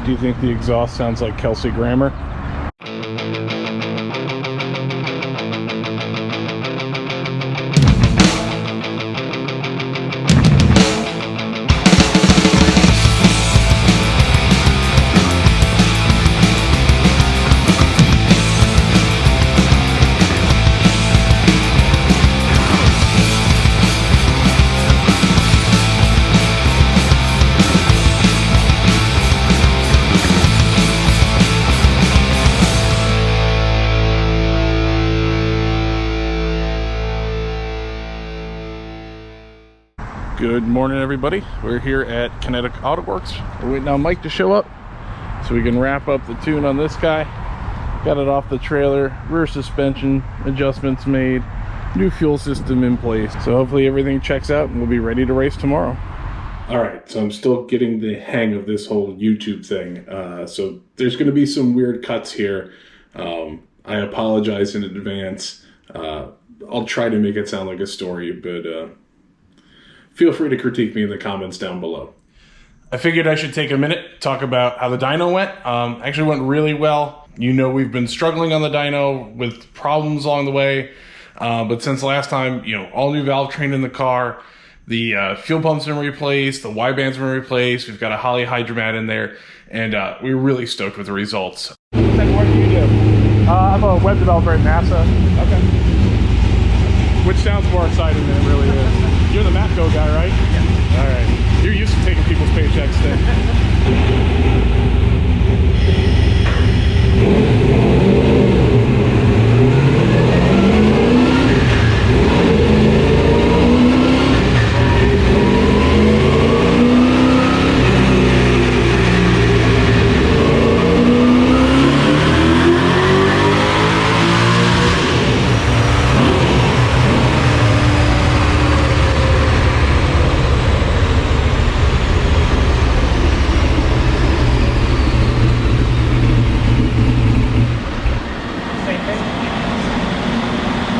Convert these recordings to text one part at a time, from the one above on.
Do you think the exhaust sounds like Kelsey Grammer? Good morning, everybody. We're here at Kinetic Auto Works. We're waiting on Mike to show up so we can wrap up the tune on this guy. Got it off the trailer, rear suspension adjustments made, new fuel system in place. So hopefully everything checks out and we'll be ready to race tomorrow. All right, so I'm still getting the hang of this whole YouTube thing. So there's going to be some weird cuts here. I apologize in advance. I'll try to make it sound like a story, but feel free to critique me in the comments down below. I figured I should take a minute to talk about how the dyno went. Actually went really well. You know, we've been struggling on the dyno with problems along the way. But since last time, you know, all new valve train in the car, the fuel pump's been replaced, the Y-band's been replaced, we've got a Holley hydromat in there, and we're really stoked with the results. What do you do? I'm a web developer at NASA. Okay. Which sounds more exciting than it really is. You're the Matco guy, right? Yeah. All right. You're used to taking people's paychecks then.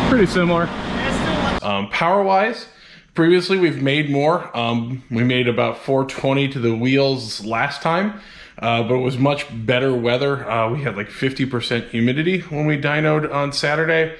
Pretty similar. Power-wise, previously we've made more. We made about 420 to the wheels last time, but it was much better weather. We had like 50% humidity when we dynoed on Saturday.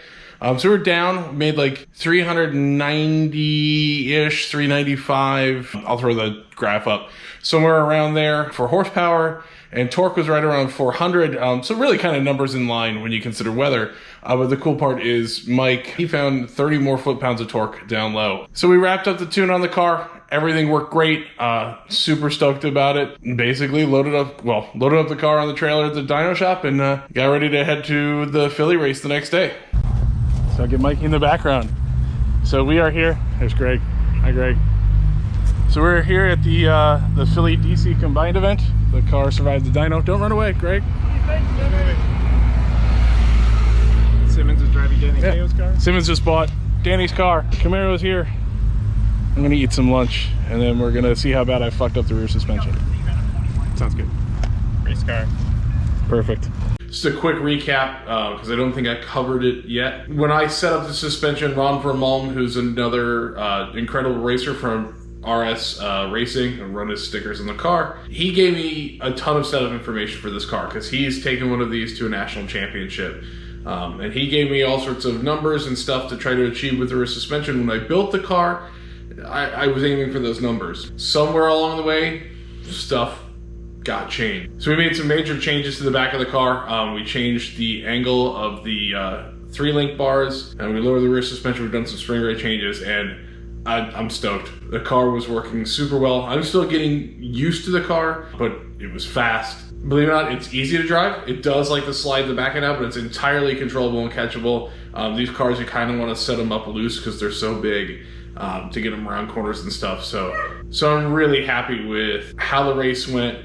So we're down, made like 390-ish, 395. I'll throw the graph up. Somewhere around there for horsepower, and torque was right around 400. So really kind of numbers in line when you consider weather. But the cool part is Mike, he found 30 more foot-pounds of torque down low. So we wrapped up the tune on the car. Everything worked great. Super stoked about it. Basically loaded up the car on the trailer at the dyno shop and got ready to head to the Philly race the next day. So I'll get Mikey in the background. So we are here. There's Greg. Hi, Greg. So we're here at the Philly DC combined event. The car survived the dyno. Don't run away, Greg. Simmons is driving Danny Keogh's car. Simmons just bought Danny's car. Camaro's here. I'm gonna eat some lunch and then we're gonna see how bad I fucked up the rear suspension. Sounds good. Race car. Perfect. Just a quick recap, because I don't think I covered it yet. When I set up the suspension, Ron Vermalm, who's another incredible racer from RS Racing, and run his stickers in the car, he gave me a ton of setup information for this car because he's taken one of these to a national championship. And he gave me all sorts of numbers and stuff to try to achieve with the rear suspension. When I built the car, I was aiming for those numbers. Somewhere along the way, stuff got changed. So we made some major changes to the back of the car. We changed the angle of the 3-link bars, and we lowered the rear suspension. We've done some spring rate changes, and I'm stoked. The car was working super well. I'm still getting used to the car, but it was fast. Believe it or not, it's easy to drive. It does like to slide the back end out, but it's entirely controllable and catchable. These cars, you kind of want to set them up loose because they're so big to get them around corners and stuff. So I'm really happy with how the race went.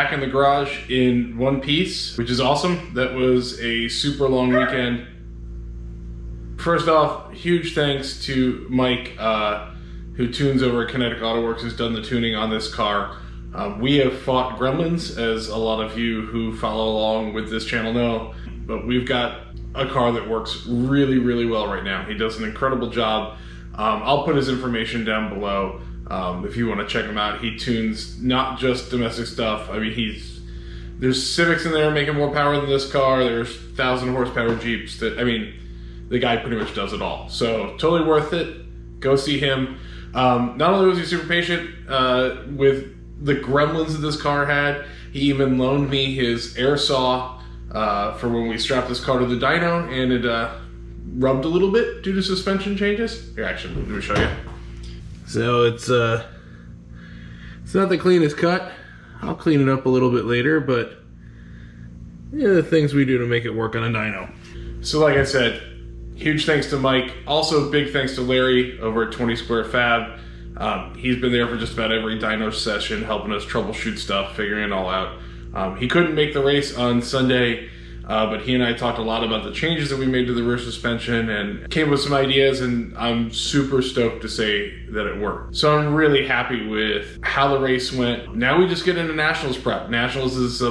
back in the garage in one piece, which is awesome. That was a super long weekend. First off, huge thanks to Mike, who tunes over at Kinetic Auto Works, who's done the tuning on this car. We have fought gremlins, as a lot of you who follow along with this channel know, but we've got a car that works really, really well right now. He does an incredible job. I'll put his information down below if you want to check him out. He tunes not just domestic stuff. I mean, there's Civics in there making more power than this car. There's 1,000 horsepower Jeeps. I mean, the guy pretty much does it all. So totally worth it. Go see him. Not only was he super patient with the gremlins that this car had, he even loaned me his air saw for when we strapped this car to the dyno, and it rubbed a little bit due to suspension changes. Here, actually, let me show you. So it's not the cleanest cut. I'll clean it up a little bit later, but yeah, the things we do to make it work on a dyno. So like I said, huge thanks to Mike. Also, big thanks to Larry over at 20 Square Fab. He's been there for just about every dyno session, helping us troubleshoot stuff, figuring it all out. He couldn't make the race on Sunday, but he and I talked a lot about the changes that we made to the rear suspension and came up with some ideas, and I'm super stoked to say that it worked. So I'm really happy with how the race went. Now we just get into Nationals prep. Nationals is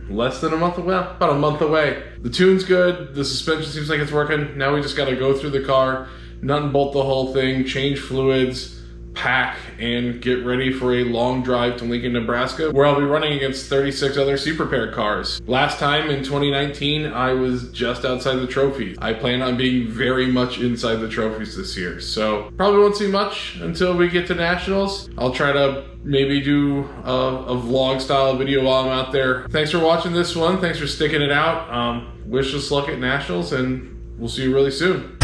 less than a month away, about a month away. The tune's good, the suspension seems like it's working. Now we just gotta go through the car, nut and bolt the whole thing, change fluids, pack, and get ready for a long drive to Lincoln, Nebraska, where I'll be running against 36 other C-Prepared cars. Last time in 2019, I was just outside the trophies. I plan on being very much inside the trophies this year, so probably won't see much until we get to Nationals. I'll try to maybe do a vlog style video while I'm out there. Thanks for watching this one. Thanks for sticking it out. Wish us luck at Nationals, and we'll see you really soon.